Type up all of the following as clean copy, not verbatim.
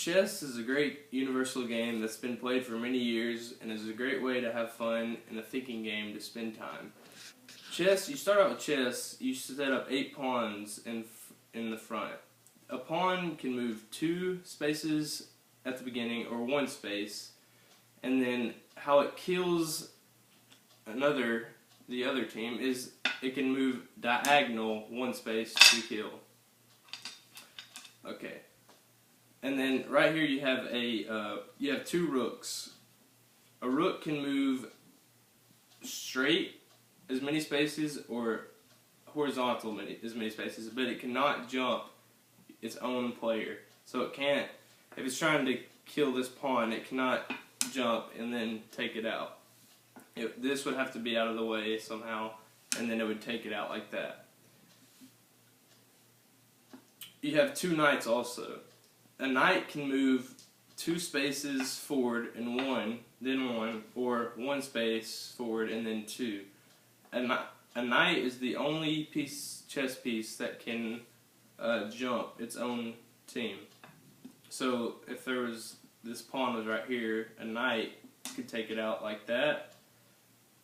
Chess is a great universal game that's been played for many years and is a great way to have fun and a thinking game to spend time. Chess, you start out with chess, you set up 8 pawns in the front. A pawn can move 2 spaces at the beginning or 1 space, and then how it kills the other team is it can move diagonal 1 space to kill. Okay. And then right here you have 2 rooks. A rook can move straight as many spaces or horizontal as many spaces, but it cannot jump its own player. So it can't, if it's trying to kill this pawn, it cannot jump and then take it out. This would have to be out of the way somehow, and then it would take it out like that. You have 2 knights also. A knight can move 2 spaces forward and 1, then 1, or 1 space forward and then 2. A knight is the only chess piece that can jump its own team. So if this pawn was right here, a knight could take it out like that,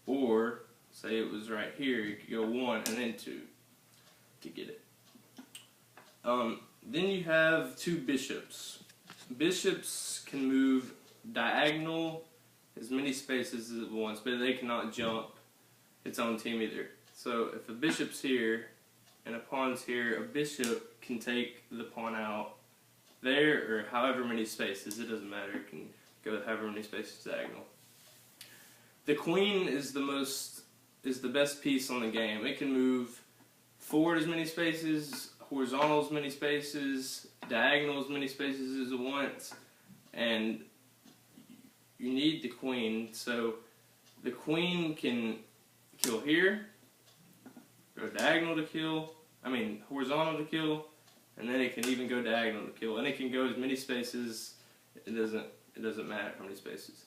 or say it was right here, you could go 1 and then 2 to get it. Then you have 2 bishops. Bishops can move diagonal as many spaces as once, but they cannot jump its own team either. So if a bishop's here and a pawn's here, a bishop can take the pawn out there or however many spaces. It doesn't matter. It can go however many spaces diagonal. The queen is the best piece on the game. It can move forward as many spaces, horizontal as many spaces, diagonal as many spaces as it wants, and you need the queen. So the queen can kill here, go diagonal to kill, horizontal to kill, and then it can even go diagonal to kill, and it can go as many spaces. It doesn't matter how many spaces.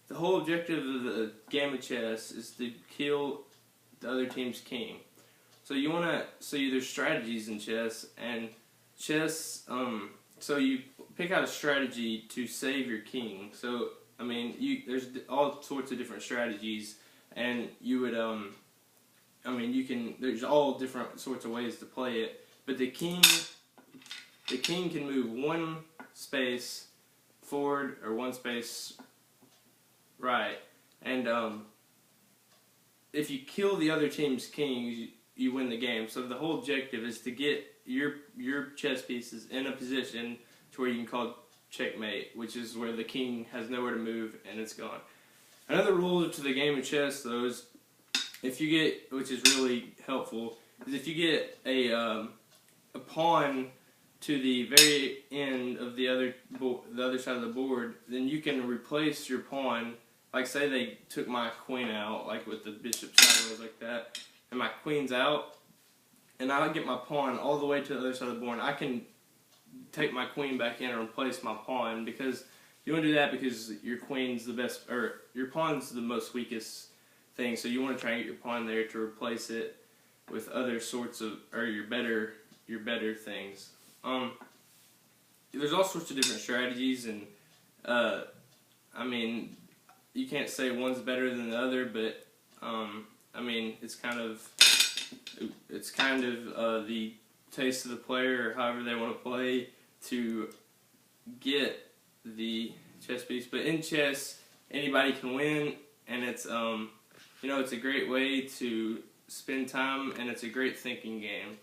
The whole objective of the game of chess is to kill the other team's king. So there's strategies in chess, and chess, so you pick out a strategy to save your king. So, there's all sorts of different strategies, and you would, there's all different sorts of ways to play it, but the king can move 1 space forward or 1 space right, and, if you kill the other team's king, you win the game. So the whole objective is to get your chess pieces in a position to where you can call checkmate, which is where the king has nowhere to move and it's gone. Another rule to the game of chess, though, is which is really helpful, is if you get a pawn to the very end of the other side of the board, then you can replace your pawn. Like, say they took my queen out, like with the bishop sideways like that, and my queen's out, and I get my pawn all the way to the other side of the board. I can take my queen back in and replace my pawn, because you want to do that because your queen's the best, or your pawn's the most weakest thing. So you want to try and get your pawn there to replace it with other sorts of, or your better things. There's all sorts of different strategies, and you can't say one's better than the other, but it's kind of the taste of the player, or however they want to play to get the chess piece. But in chess, anybody can win, and it's it's a great way to spend time, and it's a great thinking game.